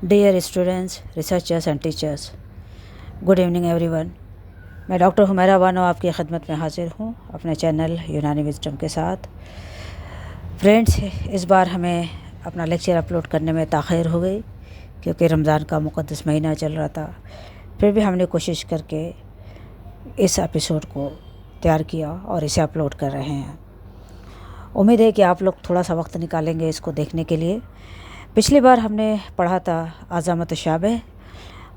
Dear students, researchers and teachers, good evening everyone. मैं doctor Humaira Bano आपकी खिदमत में हाजिर हूँ अपने चैनल यूनानी विजडम के साथ। फ्रेंड्स, इस बार हमें अपना लेक्चर अपलोड करने में ताख़ीर हो गई क्योंकि रमज़ान का मुक़द्दस महीना चल रहा था। फिर भी हमने कोशिश करके इस एपिसोड को तैयार किया और इसे अपलोड कर रहे हैं। उम्मीद है कि आप लोग थोड़ा सा वक्त निकालेंगे इसको देखने के लिए। पिछली बार हमने पढ़ा था आज़ामत शाबह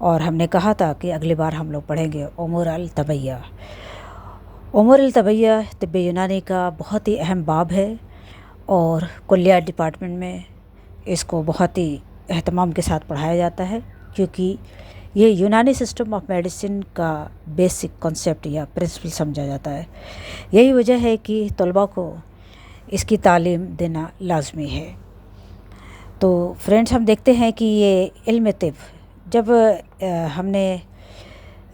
और हमने कहा था कि अगली बार हम लोग पढ़ेंगे उमूर अल तबय्या। उमूर अल तबय्या तिब्ब यूनानी का बहुत ही अहम बाब है और कुल्लियात डिपार्टमेंट में इसको बहुत ही अहतमाम के साथ पढ़ाया जाता है क्योंकि ये यूनानी सिस्टम ऑफ मेडिसिन का बेसिक कॉन्सेप्ट या प्रिंसिपल समझा जाता है। यही वजह है कि तलबा को इसकी तालीम देना लाजमी है। तो फ्रेंड्स, हम देखते हैं कि ये इल्म तिब जब हमने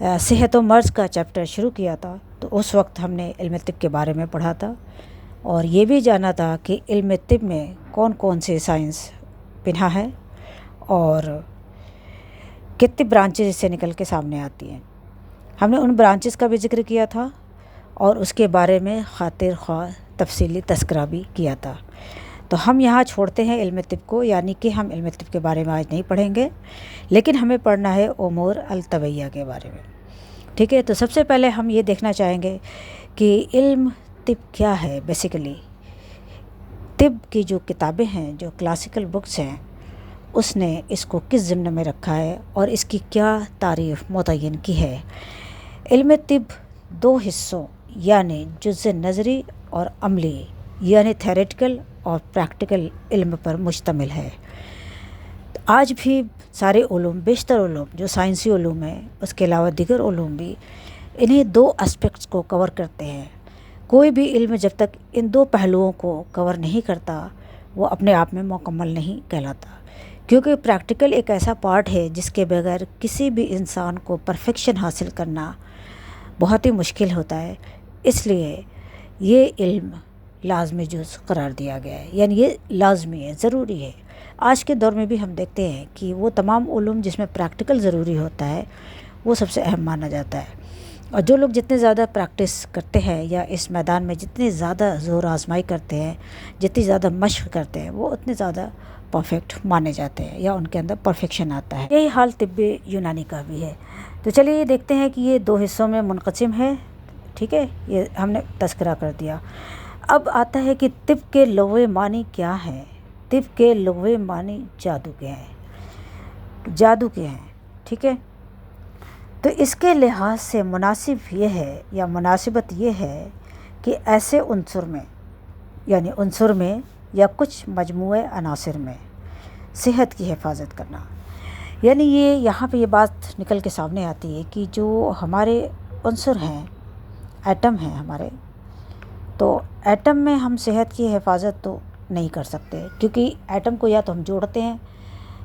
सेहत व मर्ज़ का चैप्टर शुरू किया था तो उस वक्त हमने इल्म तिब के बारे में पढ़ा था और ये भी जाना था कि इल्म तिब में कौन कौन से साइंस पिन्हा है और कितनी ब्रांचेज इससे निकल के सामने आती हैं। हमने उन ब्रांचेस का भी जिक्र किया था और उसके बारे में खातिर ख्वाह तफसीली तस्करा भी किया था। तो हम यहाँ छोड़ते हैं इल्म तिब को, यानी कि हम इल्म तिब के बारे में आज नहीं पढ़ेंगे, लेकिन हमें पढ़ना है उमूर अल तबय्या के बारे में। ठीक है, तो सबसे पहले हम ये देखना चाहेंगे कि इल्म तिब क्या है। बेसिकली तिब की जो किताबें हैं, जो क्लासिकल बुक्स हैं, उसने इसको किस ज़िम्न में रखा है और इसकी क्या तारीफ़ मुतय्यन की है। इल्म तिब दो हिस्सों यानी जुज़ नज़री और अमली यानी थेरेटिकल और प्रैक्टिकल इल्म पर मुश्तमिल है। आज भी सारे उलूम, बेशतर उलूम जो साइंसी उलूम हैं, उसके अलावा दीगर उलूम भी इन्हीं दो एस्पेक्ट्स को कवर करते हैं। कोई भी इल्म जब तक इन दो पहलुओं को कवर नहीं करता वो अपने आप में मुकम्मल नहीं कहलाता, क्योंकि प्रैक्टिकल एक ऐसा पार्ट है जिसके बगैर किसी भी इंसान को परफेक्शन हासिल करना बहुत ही मुश्किल होता है। इसलिए ये इल्म लाजमी जुज़ करार दिया गया है, यानी ये लाजमी है, ज़रूरी है। आज के दौर में भी हम देखते हैं कि वो तमाम उलूम जिसमें प्रैक्टिकल ज़रूरी होता है वो सबसे अहम माना जाता है। और जो लोग जितने ज़्यादा प्रैक्टिस करते हैं या इस मैदान में जितनी ज़्यादा ज़ोर आजमाई करते हैं, जितनी ज़्यादा मशक़ करते हैं, वो उतने ज़्यादा परफेक्ट माने जाते हैं या उनके अंदर परफेक्शन आता है। यही हाल तिब्ब यूनानी का भी है। तो चलिए ये देखते हैं कि ये दो हिस्सों में मुनक़सिम है। ठीक है, ये हमने तस्करा कर दिया। अब आता है कि तिब के लुग़वी मानी क्या है। तिब के लुग़वी मानी जादू के हैं, जादू के हैं। ठीक है, तो इसके लिहाज से मुनासिब ये है या मुनासिबत ये है कि ऐसे उन्सुर में यानी उन्सुर में या कुछ मजमूए अनासिर में सेहत की हिफाजत करना। यानी ये यहाँ पे ये बात निकल के सामने आती है कि जो हमारे उन्सुर हैं, एटम हैं हमारे, तो एटम में हम सेहत की हिफाजत तो नहीं कर सकते, क्योंकि एटम को या तो हम जोड़ते हैं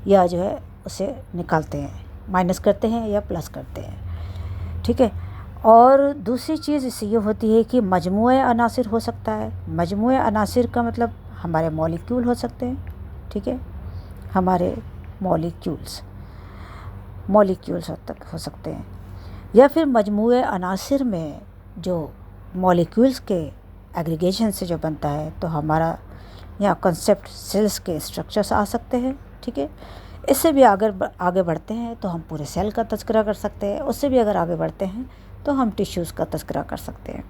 या जो है उसे निकालते हैं, माइनस करते हैं या प्लस करते हैं। ठीक है, और दूसरी चीज़ इससे ये होती है कि मजमूए अनासिर हो सकता है। मजमूए अनासिर का मतलब हमारे मॉलिक्यूल हो सकते हैं। ठीक है, हमारे मॉलिक्यूल्स तक हो सकते हैं, या फिर मजमूए अनासिर में जो मॉलिक्यूल्स के एग्रीगेशन से जो बनता है, तो हमारा यहाँ कंसेप्ट सेल्स के स्ट्रक्चर्स आ सकते हैं। ठीक है, इससे भी आगे बढ़ते हैं तो हम पूरे सेल का तज़किरा कर सकते हैं। उससे भी अगर आगे बढ़ते हैं तो हम टिश्यूज़ का तज़किरा कर सकते हैं,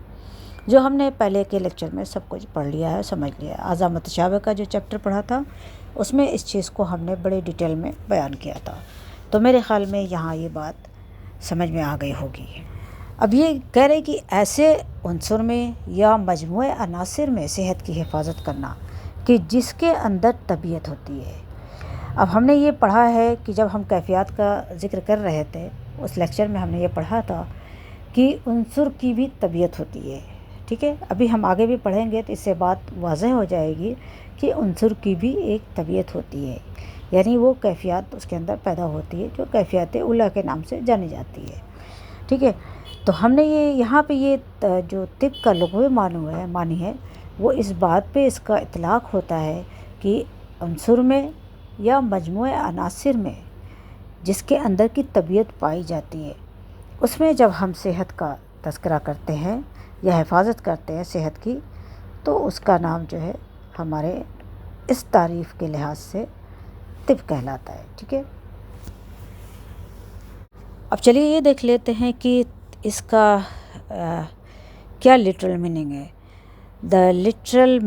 जो हमने पहले के लेक्चर में सब कुछ पढ़ लिया है, समझ लिया है। आज़ामत शाबह का जो चैप्टर पढ़ा था उसमें इस चीज़ को हमने बड़े डिटेल में बयान किया था। तो मेरे ख़्याल में यहाँ ये बात समझ में आ गई होगी। अब ये कह रहे कि ऐसे उन्सुर में या मजमूए अनासिर में सेहत की हिफाजत करना कि जिसके अंदर तबीयत होती है। अब हमने ये पढ़ा है कि जब हम कैफियत का ज़िक्र कर रहे थे उस लेक्चर में हमने ये पढ़ा था कि उन्सुर की भी तबीयत होती है। ठीक है, अभी हम आगे भी पढ़ेंगे तो इससे बात वाज़ह हो जाएगी कि उन्सुर की भी एक तबीयत होती है, यानी वो कैफियत उसके अंदर पैदा होती है जो कैफियत उला के नाम से जानी जाती है। ठीक है, तो हमने ये यहाँ पे ये जो तिब का लुग़वी मानी है वो इस बात पे इसका इतलाक़ होता है कि उन्सुर में या मजमूए अनासिर में जिसके अंदर की तबीयत पाई जाती है, उसमें जब हम सेहत का तज़किरा करते हैं या हिफाजत करते हैं सेहत की, तो उसका नाम जो है हमारे इस तारीफ़ के लिहाज से तिब कहलाता है। ठीक है, अब चलिए ये देख लेते हैं कि इसका क्या लिटरल मीनिंग है। द लिटरल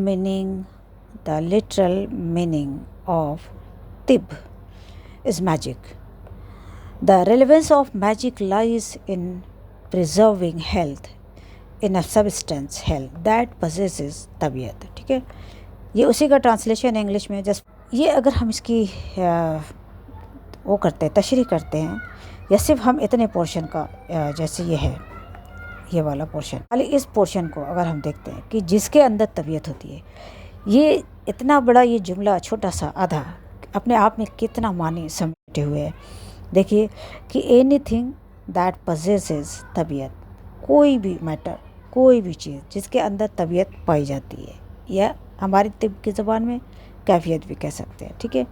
मीनिंग ऑफ तिब is magic. The relevance of magic lies in preserving health in a substance health that possesses तबीयत। ठीक है, ये उसी का ट्रांसलेशन है इंग्लिश में। जस्ट ये अगर हम इसकी वो करते हैं, तशरीह करते हैं, या सिर्फ हम इतने पोर्शन का जैसे ये है, ये वाला पोर्शन, खाली इस पोर्शन को अगर हम देखते हैं कि जिसके अंदर तबीयत होती है, ये इतना बड़ा ये जुमला छोटा सा आधा अपने आप में कितना मानी समेटे हुए है। देखिए कि एनीथिंग दैट पजेसेस तबीयत, कोई भी मैटर, कोई भी चीज़ जिसके अंदर तबीयत पाई जाती है, या हमारी तिब की ज़बान में कैफियत भी कह सकते हैं। ठीक है,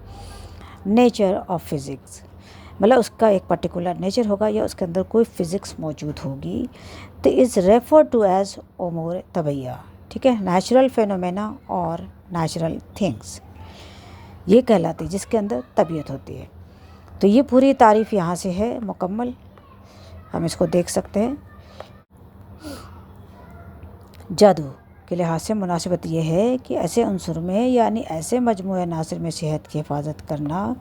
नेचर ऑफ फिज़िक्स, मतलब उसका एक पर्टिकुलर नेचर होगा या उसके अंदर कोई फ़िज़िक्स मौजूद होगी, तो इज़ रेफर टू एज उमूर तबैया। ठीक है, नेचुरल फेनोमेना और नेचुरल थिंग्स ये कहलाती है जिसके अंदर तबीयत होती है। तो ये पूरी तारीफ़ यहाँ से है मुकम्मल, हम इसको देख सकते हैं। जादू के लिहाज से मुनासिबत ये है कि ऐसे अंसुर में यानी ऐसे मजमूए नासिर में सेहत की हिफाजत करना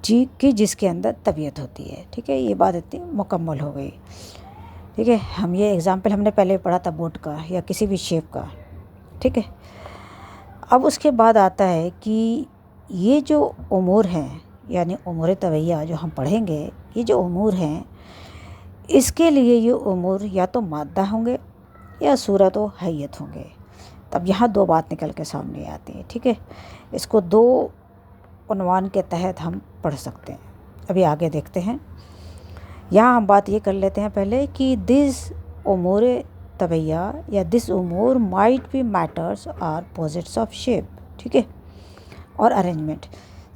कि जिसके अंदर तबीयत होती है। ठीक है, ये बात इतनी मुकम्मल हो गई। ठीक है, हम ये एग्ज़ाम्पल हमने पहले पढ़ा था बोट का या किसी भी शेप का। ठीक है, अब उसके बाद आता है कि ये जो उमूर हैं यानी उमूर तबैया जो हम पढ़ेंगे, ये जो उमूर हैं, इसके लिए ये उमूर या तो मादा होंगे या सूरत व हैयत होंगे। तब यहाँ दो बात निकल के सामने आती है। ठीक है, इसको दो उन्वान के तहत हम पढ़ सकते हैं। अभी आगे देखते हैं। यहाँ हम बात ये कर लेते हैं पहले कि दिस उमूर तबैया या दिस उमूर might be matters are posits of shape. ठीक है, और अरेंजमेंट,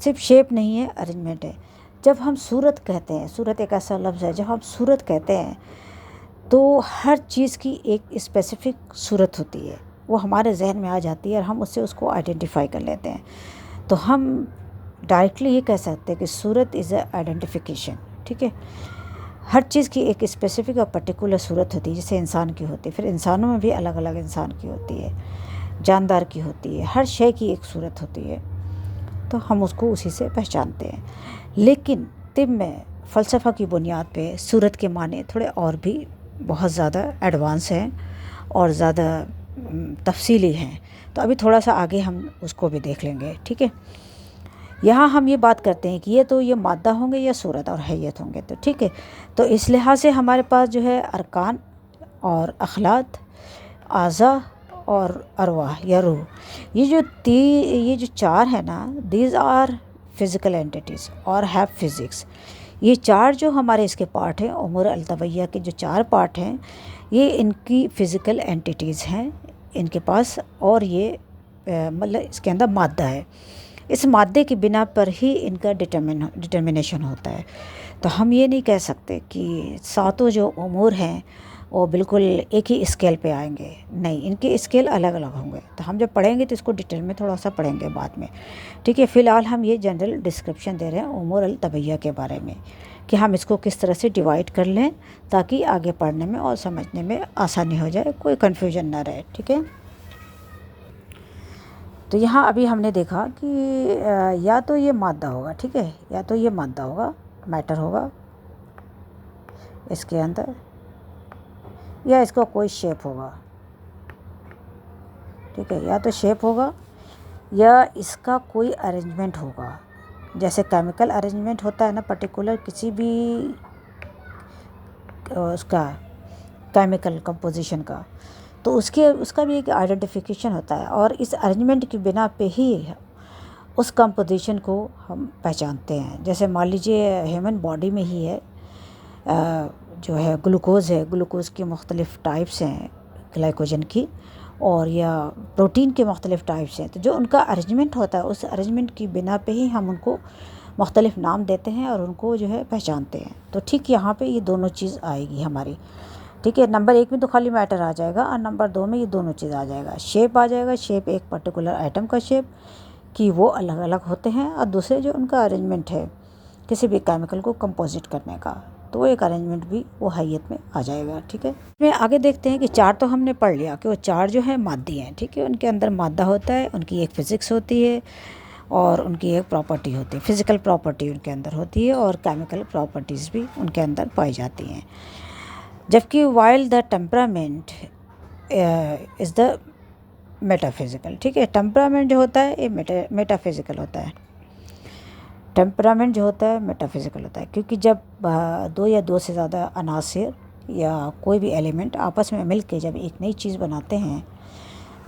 सिर्फ शेप नहीं है, अरेंजमेंट है। जब हम सूरत कहते हैं, सूरत एक ऐसा लफ्ज़ है, जब हम सूरत कहते हैं तो हर चीज़ की एक स्पेसिफ़िक सूरत होती है, वो हमारे जहन में आ जाती है और हम उससे उसको आइडेंटिफाई कर लेते हैं। तो हम डायरेक्टली ये कह सकते हैं कि सूरत इज़ अ आइडेंटिफिकेशन। ठीक है, हर चीज़ की एक स्पेसिफ़िक और पर्टिकुलर सूरत होती है, जैसे इंसान की होती है, फिर इंसानों में भी अलग अलग इंसान की होती है, जानदार की होती है, हर शय की एक सूरत होती है, तो हम उसको उसी से पहचानते हैं। लेकिन तिब में फ़लसफ़ा की बुनियाद पे सूरत के माने थोड़े और भी बहुत ज़्यादा एडवांस हैं और ज़्यादा तफसीली हैं। तो अभी थोड़ा सा आगे हम उसको भी देख लेंगे। ठीक है, यहाँ हम ये बात करते हैं कि ये मादा होंगे या सूरत और हैयत होंगे। तो ठीक है, तो इस लिहाज से हमारे पास जो है अरकान और अखलात, आज़ा और अरवाह या रूह, ये जो चार है ना, दीज आर फिज़िकल एंटिटीज़ और हैव फिज़िक्स। ये चार जो हमारे इसके पार्ट हैं, उमूर अल-तबैया के जो चार पार्ट हैं, ये इनकी फ़िज़िकल एंटिटीज़ हैं इनके पास, और ये मतलब इसके अंदर मादा है। इस मादे की बिना पर ही इनका डिटर्मिनेशन होता है। तो हम ये नहीं कह सकते कि सातों जो उमूर हैं वो बिल्कुल एक ही स्केल पे आएंगे, नहीं, इनके स्केल अलग अलग होंगे। तो हम जब पढ़ेंगे तो इसको डिटेल में थोड़ा सा पढ़ेंगे बाद में। ठीक है, फ़िलहाल हम ये जनरल डिस्क्रिप्शन दे रहे हैं उमूर अल-तबैया के बारे में कि हम इसको किस तरह से डिवाइड कर लें ताकि आगे पढ़ने में और समझने में आसानी हो जाए, कोई कन्फ्यूजन ना रहे। ठीक है, तो यहाँ अभी हमने देखा कि या तो ये मादा होगा, ठीक है, या तो ये मादा होगा, मैटर होगा इसके अंदर, या इसका कोई शेप होगा। ठीक है, या तो शेप होगा या इसका कोई अरेंजमेंट होगा, जैसे केमिकल अरेंजमेंट होता है ना पर्टिकुलर किसी भी उसका केमिकल कंपोजिशन का, तो उसका भी एक आइडेंटिफिकेशन होता है, और इस अरेंजमेंट की बिना पे ही उस कंपोजिशन को हम पहचानते हैं। जैसे मान लीजिए ह्यूमन बॉडी में ही है जो है ग्लूकोज़ है, ग्लूकोज़ की मुख्तलिफ़ टाइप्स हैं ग्लाइकोजन की, और या प्रोटीन के मुख्तलिफ़ टाइप्स हैं। तो जो उनका अरेंजमेंट होता है, उस अरेंजमेंट की बिना पे ही हम उनको मुख्तलिफ नाम देते हैं और उनको जो है पहचानते हैं। तो ठीक यहाँ पे ये दोनों चीज़ आएगी हमारी, ठीक है। नंबर 1 में तो खाली मैटर आ जाएगा और नंबर 2 में ये दोनों चीज़ आ जाएगा। शेप आ जाएगा, शेप एक पर्टिकुलर आइटम का शेप कि वो अलग अलग होते हैं, और दूसरे जो उनका अरेंजमेंट है किसी भी केमिकल को कंपोजिट करने का, तो वो एक अरेंजमेंट भी वो हैयत में आ जाएगा, ठीक है। इसमें आगे देखते हैं कि चार तो हमने पढ़ लिया कि वो चार जो है मादी हैं, ठीक है। उनके अंदर मादा होता है, उनकी एक फिज़िक्स होती है और उनकी एक प्रॉपर्टी होती है, फिज़िकल प्रॉपर्टी उनके अंदर होती है और केमिकल प्रॉपर्टीज़ भी उनके अंदर पाई जाती हैं। जबकि while the temperament is the metaphysical, ठीक है। टेम्परामेंट जो होता है ये मेटाफिज़िकल होता है। टेम्परामेंट जो होता है मेटाफिज़िकल होता है, क्योंकि जब दो या दो से ज़्यादा अनासिर या कोई भी एलिमेंट आपस में मिल के जब एक नई चीज़ बनाते हैं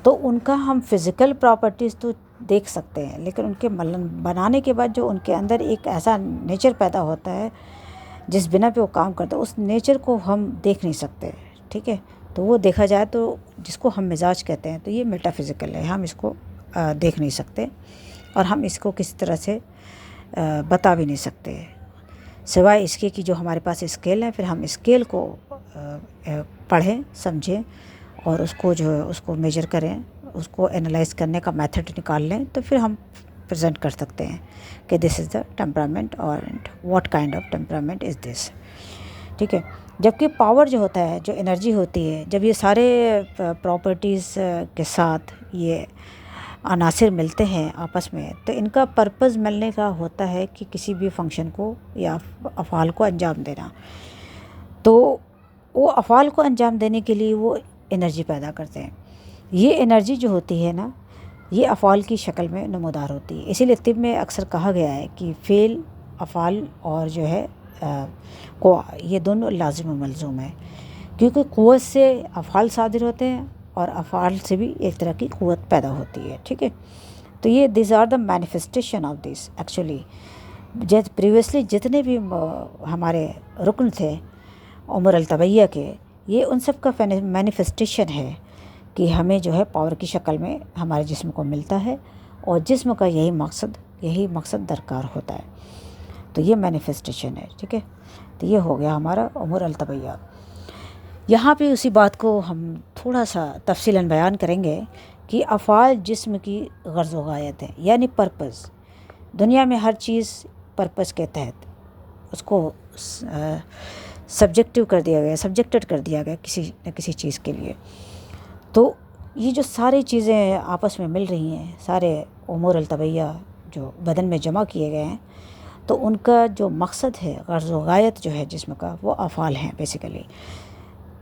तो उनका हम फिज़िकल प्रॉपर्टीज़ तो देख सकते हैं, लेकिन उनके बनाने के बाद जो उनके अंदर एक ऐसा नेचर पैदा होता है जिस बिना पे वो काम करते हैं, उस नेचर को हम देख नहीं सकते, ठीक है। तो वो देखा जाए तो जिसको हम मिजाज कहते हैं, तो ये मेटाफिज़िकल है, हम इसको देख नहीं सकते और हम इसको किसी तरह से बता भी नहीं सकते, सिवाय इसके कि जो हमारे पास स्केल है, फिर हम स्केल को पढ़ें, समझें और उसको जो है उसको मेजर करें, उसको एनालाइज करने का मेथड निकाल लें, तो फिर हम प्रेजेंट कर सकते हैं कि दिस इज़ द टेम्परामेंट और what kind of temperament is this, ठीक है। जबकि पावर जो होता है, जो एनर्जी होती है, जब ये सारे प्रॉपर्टीज़ के साथ ये अनासिर मिलते हैं आपस में, तो इनका पर्पस मिलने का होता है कि किसी भी फंक्शन को या अफ़ाल को अंजाम देना। तो वो अफ़ाल को अंजाम देने के लिए वो एनर्जी पैदा करते हैं। ये एनर्जी जो होती है ना, ये अफ़ाल की शक्ल में नमूदार होती है। इसीलिए तिब में अक्सर कहा गया है कि फ़ेल, अफ़ाल और जो है को ये दोनों लाजिम व मलज़ूम है, क्योंकि क़ुव्वत से अफ़ाल सादिर होते हैं और अफ़ाल से भी एक तरह की क़ुव्वत पैदा होती है, ठीक है। तो ये this are the manifestation of this actually. जैसे प्रीवियसली जितने भी हमारे रुकन थे उमर अल-तबैया के, ये उन सब का मैनिफेस्टेशन है कि हमें जो है पावर की शक्ल में हमारे जिस्म को मिलता है और जिस्म का यही मकसद दरकार होता है। तो ये मैनिफेस्टेशन है, ठीक है। तो ये हो गया हमारा उमर अल-तबैया। यहाँ पे उसी बात को हम थोड़ा सा तफसीलन बयान करेंगे कि अफ़ाल जिस्म की गर्ज़ व गायत है, यानी पर्पस। दुनिया में हर चीज़ पर्पस के तहत उसको सब्जेक्टेड कर दिया गया किसी न किसी चीज़ के लिए। तो ये जो सारी चीज़ें आपस में मिल रही हैं, सारे उमूर अल-तबैया जो बदन में जमा किए गए हैं, तो उनका जो मकसद है, गर्ज़ व गायत जो है जिस्म का, वो अफ़ाल हैं बेसिकली।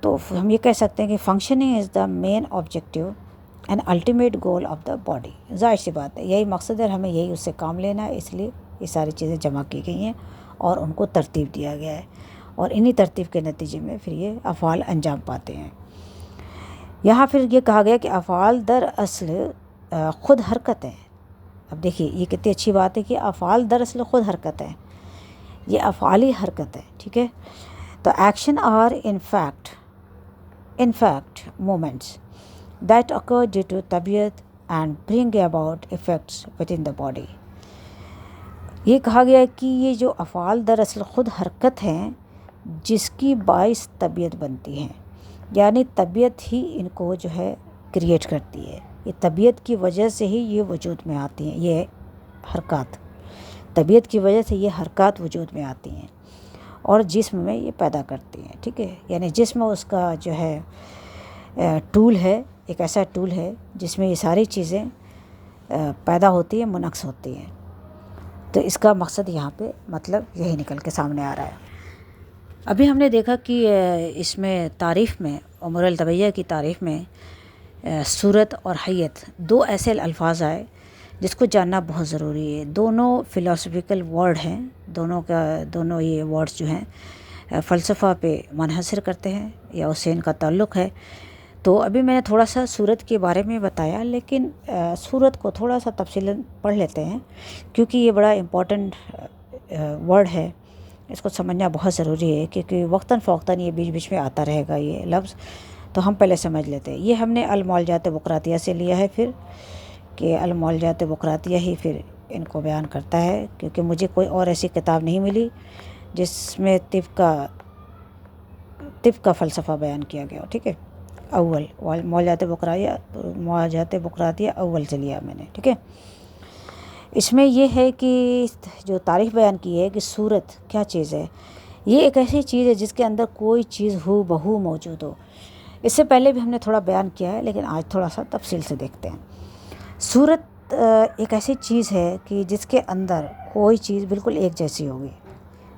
तो हम ये कह सकते हैं कि functioning is the main objective and ultimate goal of the body. ज़ाहिर सी बात है, यही मकसद है, हमें यही उससे काम लेना है, इसलिए ये सारी चीज़ें जमा की गई हैं और उनको तरतीब दिया गया है और इन्हीं तरतीब के नतीजे में फिर ये अफ़ाल अंजाम पाते हैं। यहाँ फिर ये कहा गया कि अफ़ाल दरअसल ख़ुद हरकत है। अब देखिए ये कितनी अच्छी बात है कि अफ़ाल दरअसल ख़ुद हरकत है, ये अफ़ाली हरकत है, ठीक है। तो action are in fact movements that occur due to तबीयत and bring about effects within the body। ये कहा गया है कि ये जो अफ़ाल दरअसल ख़ुद हरकत हैं जिसकी बाइस तबीयत बनती हैं, यानी तबीयत ही इनको जो है क्रिएट करती है। ये तबीयत की वजह से ही ये वजूद में आती हैं, ये हरकत तबीयत की वजह से ये हरकत वजूद में आती हैं और जिस्म में ये पैदा करती हैं, ठीक है। यानी जिस्म उसका जो है टूल है, एक ऐसा टूल है जिसमें ये सारी चीज़ें पैदा होती हैं, मुनक्स होती हैं। तो इसका मकसद यहाँ पे मतलब यही निकल के सामने आ रहा है। अभी हमने देखा कि इसमें तारीफ़ में, उमर अल-तबैया की तारीफ़ में सूरत और हैयत दो ऐसे अल्फाज आए जिसको जानना बहुत ज़रूरी है। दोनों फ़िलासफ़िकल वर्ड हैं, दोनों ये वर्ड्स जो हैं फ़लसफ़ा पे मुनहसर करते हैं या उससे इनका ताल्लुक़ है। तो अभी मैंने थोड़ा सा सूरत के बारे में बताया, लेकिन सूरत को थोड़ा सा तफसीलन पढ़ लेते हैं क्योंकि ये बड़ा इम्पॉर्टेंट वर्ड है, इसको समझना बहुत ज़रूरी है क्योंकि वक्तन फ़ौक़तन ये बीच बीच में आता रहेगा ये लफ्ज़। तो हम पहले समझ लेते हैं। ये हमने अल-मौलजात बुक़रातिया से लिया है, फिर कि अल-मौलजात बुक़रातिया ही फिर इनको बयान करता है, क्योंकि मुझे कोई और ऐसी किताब नहीं मिली जिसमें तिब का फ़लसफ़ा बयान किया गया हो। ठीक है, अव्वल मौजात बुकरातिया अव्वल से लिया मैंने। ठीक है, इसमें यह है कि जो तारीफ़ बयान की है कि सूरत क्या चीज़ है, ये एक ऐसी चीज़ है जिसके अंदर कोई चीज़ हू बहू मौजूद हो। इससे पहले भी हमने थोड़ा बयान किया है, लेकिन आज थोड़ा सा तफसील से देखते हैं। सूरत एक ऐसी चीज़ है कि जिसके अंदर कोई चीज़ बिल्कुल एक जैसी होगी।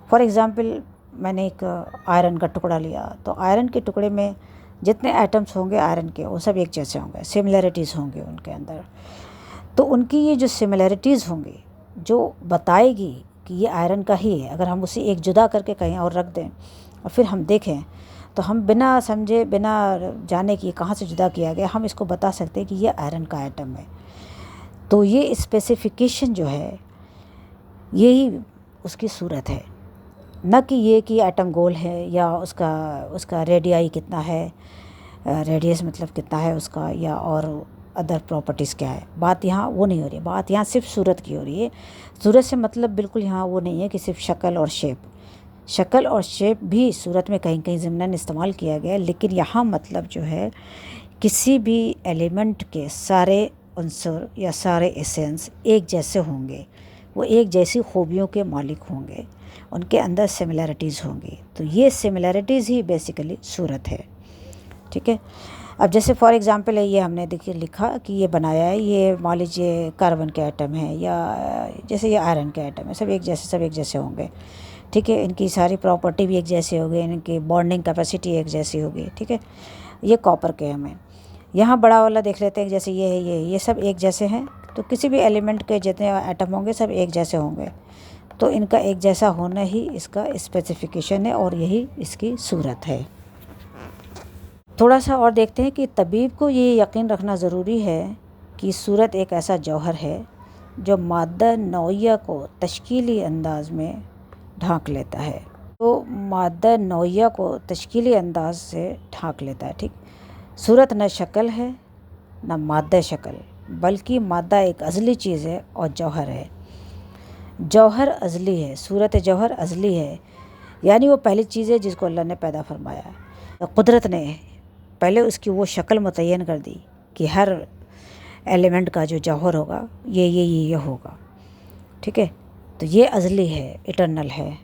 फॉर एग्ज़ाम्पल, मैंने एक आयरन का टुकड़ा लिया, तो आयरन के टुकड़े में जितने एटम्स होंगे आयरन के, वो सब एक जैसे होंगे, सिमिलैरिटीज़ होंगे उनके अंदर। तो उनकी ये जो सिमिलैरिटीज़ होंगी, जो बताएगी कि ये आयरन का ही है। अगर हम उसे एक जुदा करके कहीं और रख दें और फिर हम देखें, तो हम बिना समझे, बिना जाने कि कहाँ से जुदा किया गया, हम इसको बता सकते हैं कि ये आयरन का आइटम है। तो ये स्पेसिफिकेशन जो है, यही उसकी सूरत है, न कि ये कि एटम गोल है या उसका रेडियाई कितना है, रेडियस मतलब कितना है उसका, या और अदर प्रॉपर्टीज़ क्या है। बात यहाँ वो नहीं हो रही है, बात यहाँ सिर्फ सूरत की हो रही है। सूरत से मतलब बिल्कुल यहाँ वो नहीं है कि सिर्फ शक्ल और शेप भी सूरत में कहीं कहीं ज़िम्नन इस्तेमाल किया गया है, लेकिन यहाँ मतलब जो है किसी भी एलिमेंट के सारे उन्सर या सारे एसेंस एक जैसे होंगे, वो एक जैसी खूबियों के मालिक होंगे, उनके अंदर सिमिलैरिटीज़ होंगी। तो ये सिमिलैरिटीज़ ही बेसिकली सूरत है। ठीक है, अब जैसे फॉर एग्ज़ाम्पल है, ये हमने देखिए लिखा कि ये बनाया है, ये मान लीजिए कार्बन के आइटम है, या जैसे ये आयरन के आइटम है, सब एक जैसे होंगे। ठीक है, इनकी सारी प्रॉपर्टी भी एक जैसी होगी, इनकी बॉन्डिंग कैपेसिटी एक जैसी होगी। ठीक है, ये कॉपर के हमें यहाँ बड़ा वाला देख लेते हैं, जैसे ये है, ये सब एक जैसे हैं। तो किसी भी एलिमेंट के जितने आइटम होंगे सब एक जैसे होंगे, तो इनका एक जैसा होना ही इसका स्पेसिफिकेशन है और यही इसकी सूरत है। थोड़ा सा और देखते हैं कि तबीब को ये यकीन रखना ज़रूरी है कि सूरत एक ऐसा जौहर है जो मादा नौइया को तश्कीली अंदाज में ढांक लेता है। तो मादा नौइया को तश्कीली अंदाज से ढांक लेता है। ठीक, सूरत न शक्ल है न मादा शक्ल, बल्कि मादा एक अज़ली चीज़ है और जौहर है। जौहर अज़ली है, सूरत जौहर अज़ली है, यानी वो पहली चीज़ है जिसको अल्लाह ने पैदा फरमाया है। तो कुदरत ने पहले उसकी वो शक्ल मुतय्यन कर दी कि हर एलिमेंट का जो जौहर होगा ये होगा। ठीक है, तो ये अज़ली है, इटरनल है,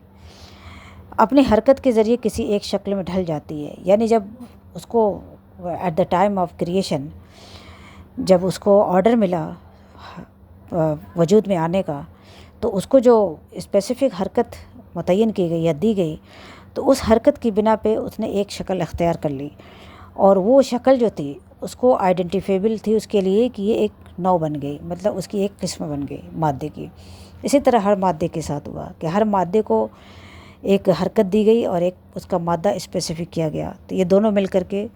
अपनी हरकत के ज़रिए किसी एक शक्ल में ढल जाती है। यानी जब उसको at the time of creation, जब उसको ऑर्डर मिला वजूद में आने का, तो उसको जो स्पेसिफ़िक हरकत मुतय्यन की गई या दी गई, तो उस हरकत की बिना पे उसने एक शक्ल अख्तियार कर ली, और वो शक्ल जो थी उसको आइडेंटिफेबल थी उसके लिए कि ये एक नौ बन गई, मतलब उसकी एक किस्म बन गई मादे की। इसी तरह हर मादे के साथ हुआ कि हर मादे को एक हरकत दी गई और एक उसका मादा स्पेसिफिक किया गया, तो ये दोनों मिल कर के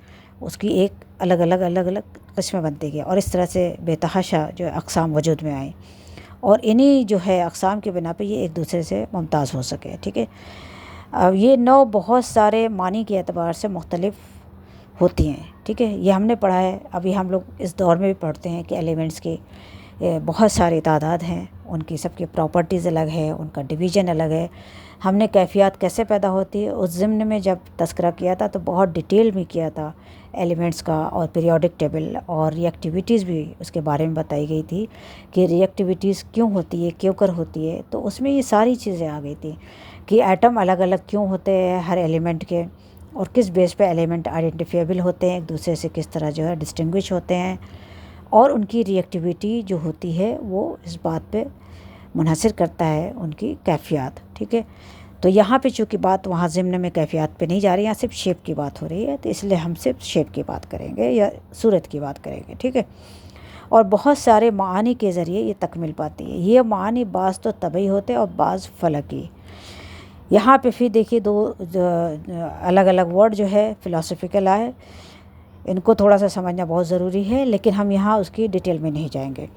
उसकी एक अलग अलग किस्में बनती गई, और इस तरह से बेतहाशा जो अक़साम वजूद में आई, और इन्हीं जो है अक़साम के बिना पे ये एक दूसरे से मुमताज़ हो सके। ठीक है, अब ये नौ बहुत सारे मानी के एतबार से मुख्तलिफ होती हैं। ठीक है, ये हमने पढ़ा है, अभी हम लोग इस दौर में भी पढ़ते हैं कि एलिमेंट्स की बहुत सारी तादाद हैं, उनकी सबकी प्रॉपर्टीज़ अलग है, उनका डिवीज़न अलग है। हमने कैफ़ियत कैसे पैदा होती है उस ज़िम्न में जब तस्करा किया था, तो बहुत डिटेल में किया था एलिमेंट्स का, और पीरियोडिक टेबल और रिएक्टिविटीज़ भी उसके बारे में बताई गई थी कि रिएक्टिविटीज़ क्यों होती है, क्यों कर होती है। तो उसमें ये सारी चीज़ें आ गई थी कि एटम अलग अलग क्यों होते हैं हर एलिमेंट के, और किस बेस पे एलिमेंट आइडेंटिफिएबल होते हैं, एक दूसरे से किस तरह जो है डिस्टिंग्विश होते हैं, और उनकी रिएक्टिविटी जो होती है वो इस बात पे मुनहसर करता है उनकी कैफ़ियत। ठीक है, तो यहाँ पे चूँकि बात वहाँ ज़िम्न में कैफ़ियत पे नहीं जा रही, यहाँ सिर्फ शेप की बात हो रही है, तो इसलिए हम सिर्फ शेप की बात करेंगे या सूरत की बात करेंगे। ठीक है, और बहुत सारे मानी के ज़रिए ये तकमील पाती है। ये मानी बाज़ तो तबई होते हैं और बाज़ फ़लकी। यहाँ पे फिर देखिए दो अलग अलग वर्ड जो है फ़िलासफ़िकल आए, इनको थोड़ा सा समझना बहुत ज़रूरी है, लेकिन हम यहाँ उसकी डिटेल में नहीं जाएंगे।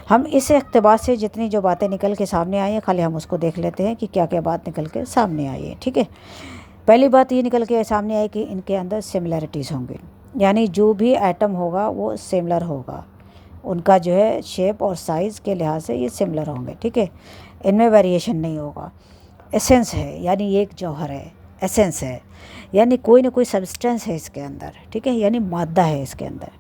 हम इस इक़्तिबास से जितनी जो बातें निकल के सामने आई हैं, खाली हम उसको देख लेते हैं कि क्या क्या बात निकल के सामने आई है। ठीक है, पहली बात ये निकल के सामने आई कि इनके अंदर सिमिलैरिटीज़ होंगी, यानी जो भी एटम होगा वो सिमिलर होगा, उनका जो है शेप और साइज़ के लिहाज से ये सिमिलर होंगे, ठीक है, इनमें वेरिएशन नहीं होगा। एसेंस है यानी ये एक जौहर है, एसेंस है यानी कोई ना कोई सब्सटेंस है इसके अंदर, ठीक है, यानी मादा है इसके अंदर।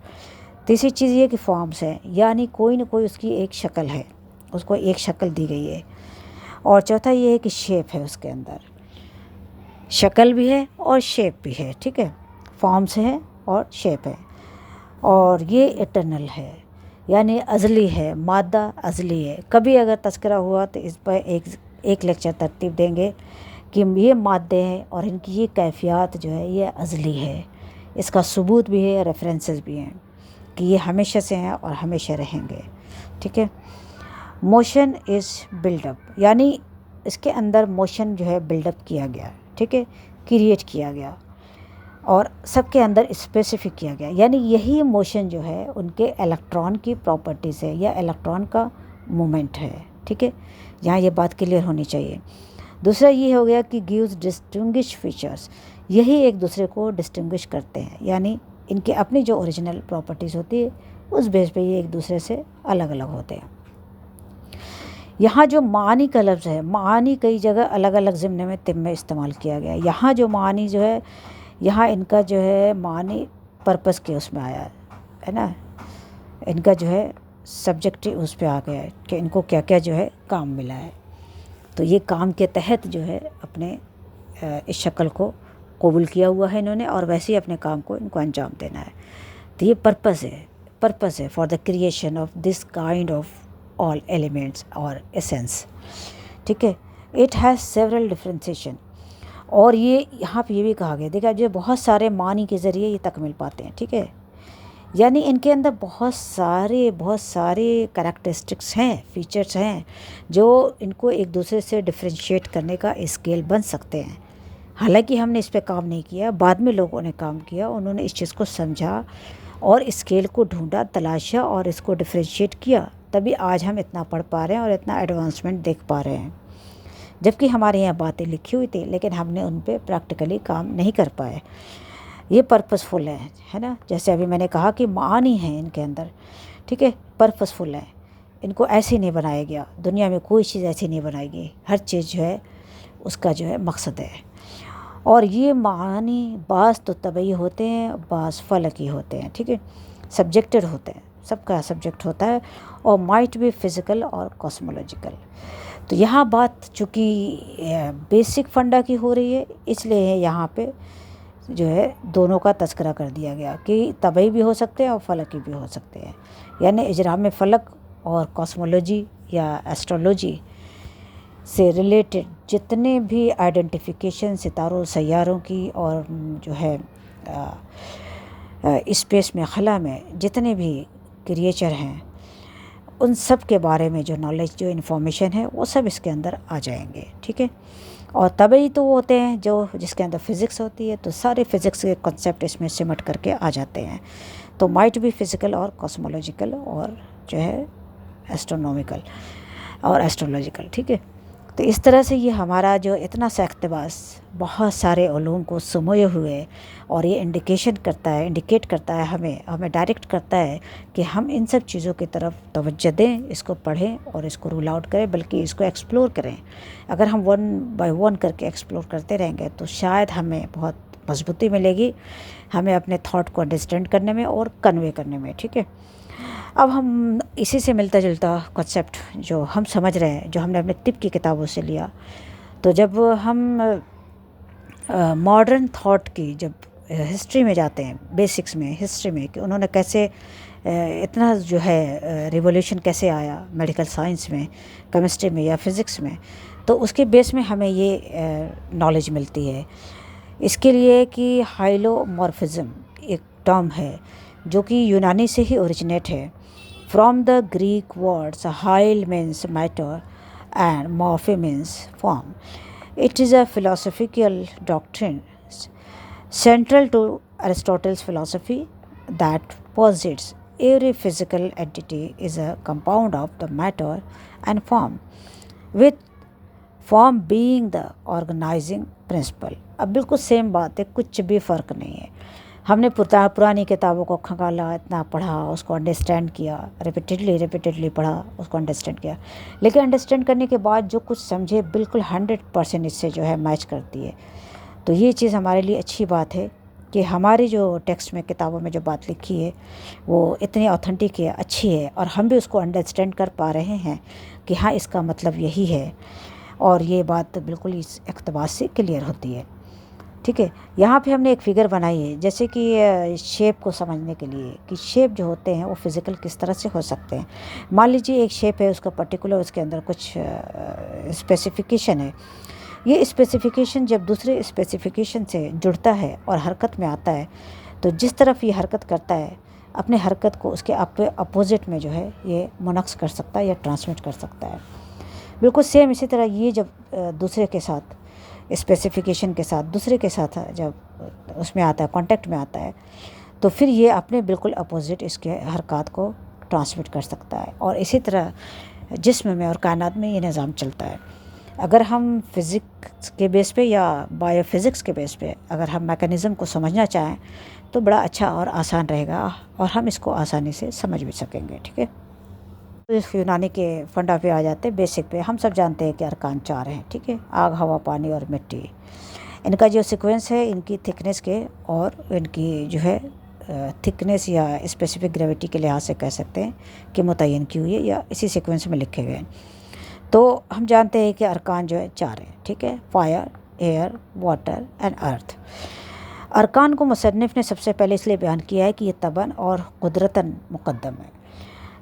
तीसरी चीज़ ये कि फॉर्म्स है यानी कोई ना कोई उसकी एक शक्ल है, उसको एक शक्ल दी गई है। और चौथा ये है कि शेप है उसके अंदर, शक्ल भी है और शेप भी है, ठीक है, फॉर्म्स है और शेप है। और ये इटर्नल है यानी अज़ली है, मादा अज़ली है। कभी अगर तज़किरा हुआ तो इस पर एक लेक्चर तरतीब देंगे कि ये मादे हैं और इनकी ये कैफियत जो है ये अज़ली है। इसका सबूत भी है, रेफरेंसेस भी हैं कि ये हमेशा से हैं और हमेशा रहेंगे, ठीक है। मोशन इज़ बिल्डअप यानी इसके अंदर मोशन जो है बिल्डअप किया गया, ठीक है, क्रिएट किया गया और सबके अंदर स्पेसिफिक किया गया, यानी यही मोशन जो है उनके इलेक्ट्रॉन की प्रॉपर्टीज़ है या इलेक्ट्रॉन का मूवमेंट है, ठीक है, यहाँ ये बात क्लियर होनी चाहिए। दूसरा ये हो गया कि गिव्स डिस्टिंग्विश फीचर्स, यही एक दूसरे को डिस्टिंग्विश करते हैं, यानी इनके अपनी जो ओरिजिनल प्रॉपर्टीज़ होती है उस बेस पे ये एक दूसरे से अलग अलग होते हैं। यहाँ जो मानी का लफ्ज़ है, मानी कई जगह अलग अलग ज़िम्ने में तिम में इस्तेमाल किया गया। यहाँ जो मानी जो है, यहाँ इनका जो है मानी पर्पस के उसमें आया है ना, इनका जो है सब्जेक्टिव उस पर आ गया है कि इनको क्या क्या जो है काम मिला है, तो ये काम के तहत जो है अपने इस शक्ल को कबूल किया हुआ है इन्होंने और वैसे ही अपने काम को इनको अंजाम देना है। तो ये पर्पस है for the creation of this kind of all elements और एसेंस, ठीक है। इट हैज़ सेवरल डिफ्रेंसिएशन, और ये यहाँ पे ये भी कहा गया, देखा जो बहुत सारे मानी के ज़रिए ये तक मिल पाते हैं, ठीक है, यानी इनके अंदर बहुत सारे करैक्टरिस्टिक्स हैं, फीचर्स हैं जो इनको एक दूसरे से डिफ्रेंशिएट करने का स्केल बन सकते हैं। हालांकि हमने इस पे काम नहीं किया, बाद में लोगों ने काम किया, उन्होंने इस चीज़ को समझा और स्केल को ढूंढा, तलाशा और इसको डिफ्रेंशिएट किया, तभी आज हम इतना पढ़ पा रहे हैं और इतना एडवांसमेंट देख पा रहे हैं। जबकि हमारे यहाँ बातें लिखी हुई थी लेकिन हमने उन पे प्रैक्टिकली काम नहीं कर पाए। ये पर्पसफुल है ना, जैसे अभी मैंने कहा कि मानी है इनके अंदर, ठीक है, पर्पसफुल है, इनको ऐसे नहीं बनाया गया, दुनिया में कोई चीज़ ऐसी नहीं बनाई गई, हर चीज़ जो है उसका जो है मकसद है। और ये मानी बाज़ तो तबई होते हैं, बाज़ फलकी होते हैं, ठीक है, सब्जेक्टेड होते हैं, सबका सब्जेक्ट होता है, और माइट भी फिज़िकल और कॉस्मोलॉजिकल। तो यहाँ बात चूँकि बेसिक फंडा की हो रही है, इसलिए यहाँ पे जो है दोनों का तज़किरा कर दिया गया कि तबई भी हो सकते हैं और फलकी भी हो सकते हैं, यानी इजराम फलक और कॉस्मोलॉजी या एस्ट्रोलॉजी से रिलेटेड जितने भी आइडेंटिफिकेशन सितारों सैयारों की और जो है स्पेस में खला में जितने भी क्रिएचर हैं उन सब के बारे में जो नॉलेज जो इन्फॉर्मेशन है वो सब इसके अंदर आ जाएंगे, ठीक है। और तभी तो वो होते हैं जो जिसके अंदर फ़िज़िक्स होती है, तो सारे फिज़िक्स के कॉन्सेप्ट इसमें सिमट करके आ जाते हैं। तो माइट भी फिज़िकल और कॉस्मोलॉजिकल और जो है एस्ट्रोनॉमिकल और एस्ट्रोलॉजिकल, ठीक है। तो इस तरह से ये हमारा जो इतना सा इक़्तिबास बहुत सारे उलूम को समोए हुए, और ये इंडिकेट करता है हमें डायरेक्ट करता है कि हम इन सब चीज़ों की तरफ तवज्जो दें, इसको पढ़ें और इसको रूल आउट करें, बल्कि इसको एक्सप्लोर करें। अगर हम वन बाय वन करके एक्सप्लोर करते रहेंगे तो शायद हमें बहुत मजबूती मिलेगी, हमें अपने थॉट को अंडरस्टैंड करने में और कन्वे करने में, ठीक है। अब हम इसी से मिलता जुलता कॉन्सेप्ट जो हम समझ रहे हैं, जो हमने अपने तिब की किताबों से लिया, तो जब हम मॉडर्न थॉट की जब हिस्ट्री में जाते हैं, बेसिक्स में हिस्ट्री में कि उन्होंने कैसे इतना जो है रिवॉल्यूशन कैसे आया मेडिकल साइंस में, केमिस्ट्री में या फिज़िक्स में, तो उसके बेस में हमें ये नॉलेज मिलती है। इसके लिए कि हाइलोमॉर्फिज्म एक टर्म है जो कि यूनानी से ही ओरिजिनेट है। From the Greek words hyle means matter and morphe means form. It is a philosophical doctrine central to Aristotle's philosophy that posits every physical entity is a compound of the matter and form, with form being the organizing principle। अब बिल्कुल same बात है, कुछ भी फ़र्क नहीं है। हमने पुरानी किताबों को खंगाला, इतना पढ़ा, उसको अंडरस्टैंड किया, रिपीटेडली पढ़ा, उसको अंडरस्टैंड किया, लेकिन अंडरस्टैंड करने के बाद जो कुछ समझे बिल्कुल 100% इससे जो है मैच करती है। तो ये चीज़ हमारे लिए अच्छी बात है कि हमारी जो टेक्स्ट में, किताबों में जो बात लिखी है वो इतनी ऑथेंटिक है, अच्छी है, और हम भी उसको अंडरस्टैंड कर पा रहे हैं कि हाँ, इसका मतलब यही है, और ये बात बिल्कुल इस इक़्तिबास से क्लियर होती है। ठीक है, यहाँ पे हमने एक फिगर बनाई है, जैसे कि शेप को समझने के लिए कि शेप जो होते हैं वो फिज़िकल किस तरह से हो सकते हैं। मान लीजिए एक शेप है, उसका पर्टिकुलर, उसके अंदर कुछ स्पेसिफिकेशन है। ये स्पेसिफिकेशन जब दूसरे स्पेसिफिकेशन से जुड़ता है और हरकत में आता है, तो जिस तरफ ये हरकत करता है, अपने हरकत को उसके अपोजिट में जो है ये मुनक्स कर सकता है या ट्रांसमिट कर सकता है। बिल्कुल सेम इसी तरह ये जब दूसरे के साथ, स्पेसिफिकेशन के साथ, दूसरे के साथ जब उसमें आता है, कांटेक्ट में आता है, तो फिर ये अपने बिल्कुल अपोजिट इसके हरकत को ट्रांसमिट कर सकता है। और इसी तरह जिस्म में और कायनात में ये निज़ाम चलता है। अगर हम फिज़िक्स के बेस पे या बायोफिज़िक्स के बेस पे अगर हम मैकेनिज़्म को समझना चाहें तो बड़ा अच्छा और आसान रहेगा, और हम इसको आसानी से समझ भी सकेंगे। ठीक है, तो इस यूनानी के फंडा पे आ जाते हैं, बेसिक पे। हम सब जानते हैं कि अरकान 4 हैं। ठीक है, आग, हवा, पानी और मिट्टी। इनका जो सीक्वेंस है, इनकी थिकनेस के और इनकी जो है थिकनेस या स्पेसिफिक ग्रेविटी के लिहाज से कह सकते हैं कि मुतय्यन की हुई है या इसी सीक्वेंस में लिखे गए हैं। तो हम जानते हैं कि अरकान जो है 4 हैं। ठीक है, fire, air, water and earth. अरकान को मुसन्निफ़ ने सबसे पहले इसलिए बयान किया है कि ये तबन और कुदरतन मुक़द्दम है।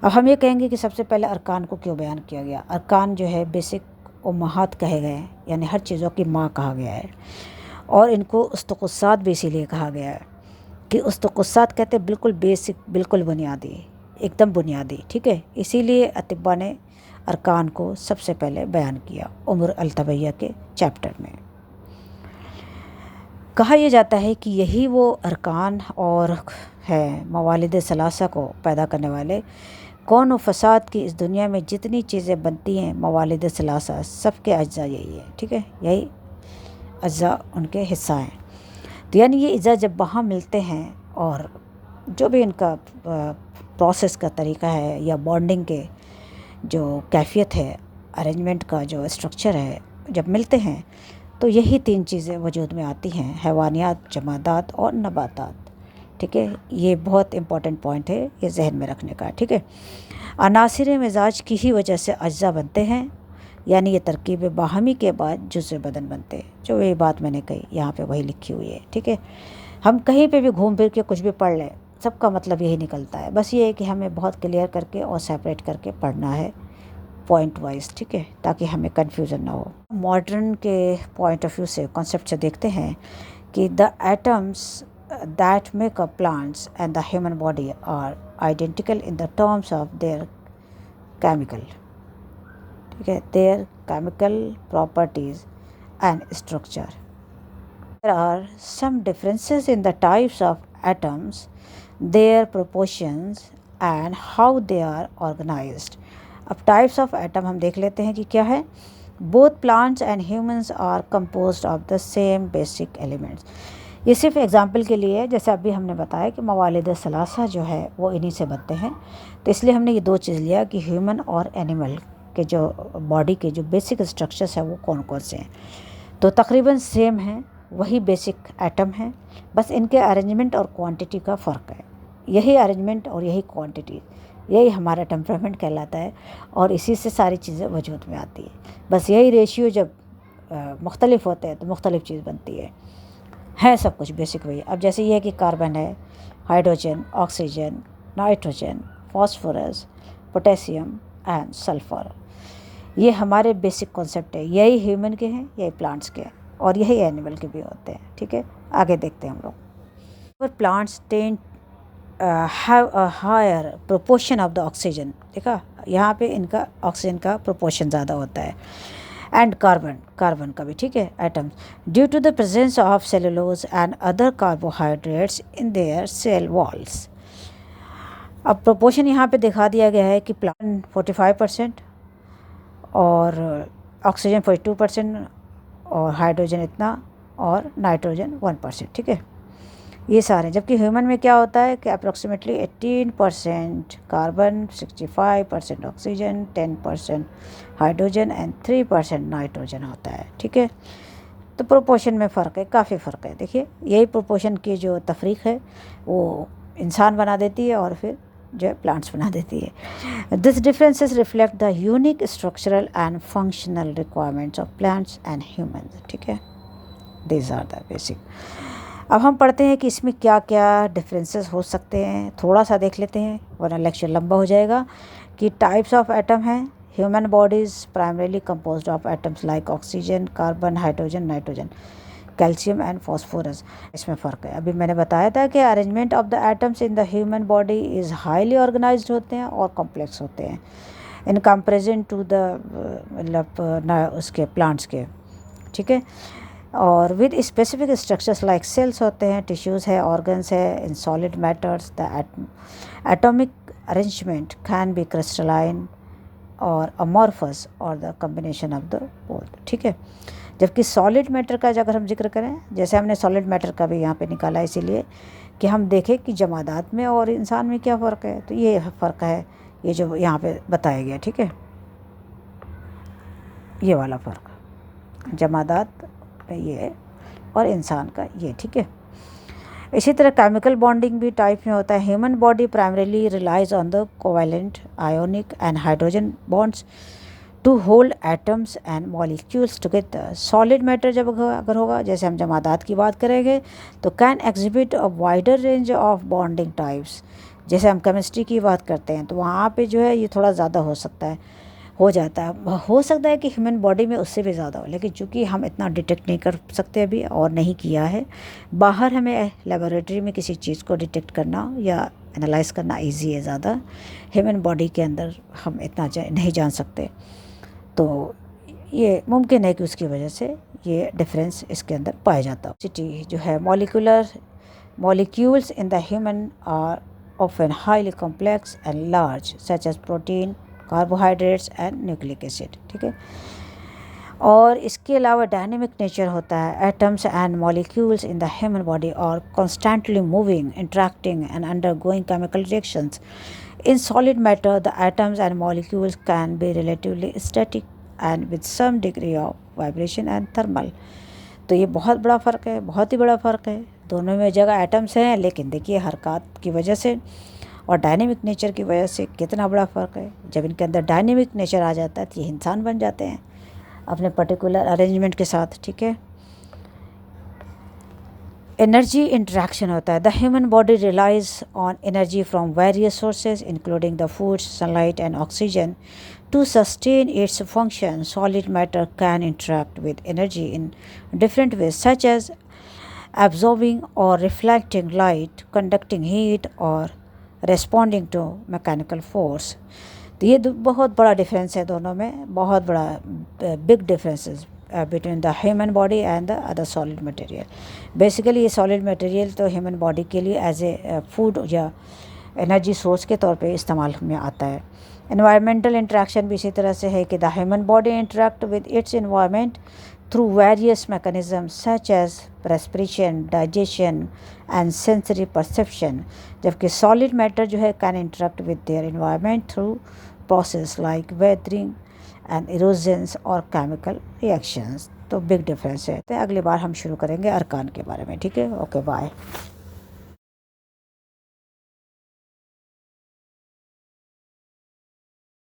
अब हम ये कहेंगे कि सबसे पहले अरकान को क्यों बयान किया गया। अरकान जो है बेसिक उम्महात कहे गए हैं, यानी हर चीज़ों की माँ कहा गया है, और इनको उस्तुक़ुस्सात भी इसीलिए कहा गया है कि उस्तुक़ुस्सात कहते हैं बिल्कुल बेसिक, बिल्कुल बुनियादी, एकदम बुनियादी। ठीक है, इसीलिए अतिब्बा ने अरकान को सबसे पहले बयान किया उम्र अल-तबैया के चैप्टर में। कहा यह जाता है कि यही वो अरकान और है मवालिद सलासा को पैदा करने वाले। कौन व फसाद की इस दुनिया में जितनी चीज़ें बनती हैं, मवालिद सलासा सबके अज्जा यही है। ठीक है, यही अज्जा उनके हिस्सा हैं। तो यानी ये अज्जा जब वहाँ मिलते हैं, और जो भी इनका प्रोसेस का तरीका है या बॉन्डिंग के जो कैफियत है, अरेंजमेंट का जो स्ट्रक्चर है, जब मिलते हैं तो यही 3 चीज़ें वजूद में आती हैं, हैवानियात, जमादात और नबातात। ठीक है, ये बहुत इम्पॉर्टेंट पॉइंट है, ये जहन में रखने का। ठीक है, अनासिर मिजाज की ही वजह से अज्जा बनते हैं, यानी ये तरकीब बाहमी के बाद जुज़्व बदन बनते हैं। जो ये बात मैंने कही यहाँ पे वही लिखी हुई है। ठीक है, हम कहीं पे भी घूम फिर के कुछ भी पढ़ लें, सबका मतलब यही निकलता है। बस ये है कि हमें बहुत क्लियर करके और सेपरेट करके पढ़ना है पॉइंट वाइज। ठीक है, ताकि हमें कन्फ्यूज़न ना हो। मॉडर्न के पॉइंट ऑफ व्यू से, कॉन्सेप्ट से देखते हैं कि the atoms that make up plants and the human body are identical in the terms of their chemical, ठीक है, their chemical properties and structure. There are some differences in the types of atoms, their proportions and how they are organized. अब types of atom हम देख लेते हैं कि क्या है। Both plants and humans are composed of the same basic elements. ये सिर्फ एग्ज़ाम्पल के लिए है, जैसे अभी हमने बताया कि मवालिद सलासा जो है वो इन्हीं से बनते हैं, तो इसलिए हमने ये 2 चीज़ लिया कि ह्यूमन और एनिमल के जो बॉडी के जो बेसिक स्ट्रक्चर्स है वो कौन कौन से हैं। तो तकरीबन सेम हैं, वही बेसिक एटम हैं, बस इनके अरेंजमेंट और क्वांटिटी का फ़र्क है। यही अरेंजमेंट और यही क्वांटिटी, यही हमारा टेम्परामेंट कहलाता है, और इसी से सारी चीज़ें वजूद में आती है। बस यही रेशियो जब मुख्तलिफ होते हैं तो मुख्तलिफ चीज़ बनती है सब कुछ बेसिक वही। अब जैसे ये है कि कार्बन है, hydrogen, oxygen, nitrogen, phosphorus, potassium and sulphur, ये हमारे बेसिक कॉन्सेप्ट है। यही ह्यूमन के हैं, यही प्लांट्स के हैं, और यही एनिमल के भी होते हैं। ठीक है, आगे देखते हैं हम लोग। पर plants tend have a higher proportion of the oxygen. देखा, यहाँ पे इनका ऑक्सीजन का प्रोपोर्शन ज़्यादा होता है, एंड कार्बन का भी। ठीक है, atoms due to the presence of cellulose and other carbohydrates in their cell walls. अब प्रोपोर्शन यहाँ पे दिखा दिया गया है कि प्लांट 45% और ऑक्सीजन 42% और हाइड्रोजन इतना और नाइट्रोजन 1%। ठीक है, ये सारे, जबकि ह्यूमन में क्या होता है कि approximately 18% carbon, 65% oxygen, 10% hydrogen and 3% nitrogen होता है। ठीक है, तो प्रोपोर्शन में फ़र्क है, काफ़ी फ़र्क है। देखिए यही प्रोपोर्शन की जो तफरीक है वो इंसान बना देती है और फिर जो है प्लांट्स बना देती है। This differences reflect the unique structural and functional requirements of plants and humans. ठीक है, दीज आर द बेसिक। अब हम पढ़ते हैं कि इसमें क्या क्या डिफरेंसेस हो सकते हैं, थोड़ा सा देख लेते हैं वरना लेक्चर लंबा हो जाएगा। कि टाइप्स ऑफ एटम हैं। Human bodies primarily composed of atoms like oxygen, carbon, hydrogen, nitrogen, calcium and phosphorus. इसमें फ़र्क है। अभी मैंने बताया था कि arrangement of the atoms in the human body is highly organised होते हैं और कॉम्प्लेक्स होते हैं इन कंपेरिजन टू द मतलब उसके प्लांट्स के। ठीक है, और with specific structures like cells होते हैं, टिश्यूज़ है, ऑर्गन्स है। In solid matters the atomic arrangement can be crystalline और अमॉर्फस और the combination of the both. ठीक है, जबकि सॉलिड मैटर का अगर हम जिक्र करें, जैसे हमने सॉलिड मैटर का भी यहाँ पे निकाला इसीलिए कि हम देखें कि जमादात में और इंसान में क्या फ़र्क है। तो ये फ़र्क है, ये जो यहाँ पे बताया गया। ठीक है, ये वाला फ़र्क जमादात ये और इंसान का ये। ठीक है, इसी तरह केमिकल बॉन्डिंग भी टाइप में होता है। Human body primarily relies on the covalent ionic and hydrogen bonds to hold atoms and molecules together. Solid matter जब अगर होगा, जैसे हम जमादात की बात करेंगे, तो can exhibit a wider range of bonding types. जैसे हम केमिस्ट्री की बात करते हैं तो वहाँ पे जो है ये थोड़ा ज़्यादा हो सकता है, हो जाता है। हो सकता है कि ह्यूमन बॉडी में उससे भी ज़्यादा हो, लेकिन चूंकि हम इतना डिटेक्ट नहीं कर सकते अभी और नहीं किया है। बाहर हमें लेबोरेटरी में किसी चीज़ को डिटेक्ट करना या एनालाइज करना इजी है ज़्यादा। ह्यूमन बॉडी के अंदर हम इतना नहीं जान सकते, तो ये मुमकिन है कि उसकी वजह से ये डिफरेंस इसके अंदर पाया जाता है। सिटी जो है molecules in the human are often highly complex and large such as protein, carbohydrates and nucleic acid. ठीक है, और इसके अलावा डायनेमिक नेचर होता है। Atoms and molecules in the human body are constantly moving, interacting and undergoing chemical reactions. In solid matter the atoms and molecules can be relatively static and with some degree of vibration and thermal. तो ये बहुत बड़ा फ़र्क है, बहुत ही बड़ा फ़र्क है। दोनों में जगह एटम्स हैं, लेकिन देखिए हरकत की वजह से और डायनेमिक नेचर की वजह से कितना बड़ा फ़र्क है। जब इनके अंदर डायनेमिक नेचर आ जाता है तो ये इंसान बन जाते हैं अपने पर्टिकुलर अरेंजमेंट के साथ। ठीक है, एनर्जी इंटरेक्शन होता है। The human body relies on energy from various sources including the foods, sunlight and oxygen to sustain its function. Solid matter can interact with energy in different ways such as absorbing or reflecting light, conducting heat और responding to mechanical force। तो ये बहुत बड़ा difference है दोनों में, बहुत बड़ा big differences between the human body and the other solid material. Basically ये सॉलिड मटेरियल तो ह्यूमन बॉडी के लिए एज ए फूड या एनर्जी सोर्स के तौर पे इस्तेमाल में आता है। एनवायरमेंटल इंटरेक्शन भी इसी तरह से है कि the human body interact with its environment through various mechanisms such as respiration, digestion and sensory perception, जबकि solid matter जो है can interact with their environment through process like weathering and erosions और chemical reactions। तो big difference है। तो अगली बार हम शुरू करेंगे अरकान के बारे में। ठीक है, ओके बाय।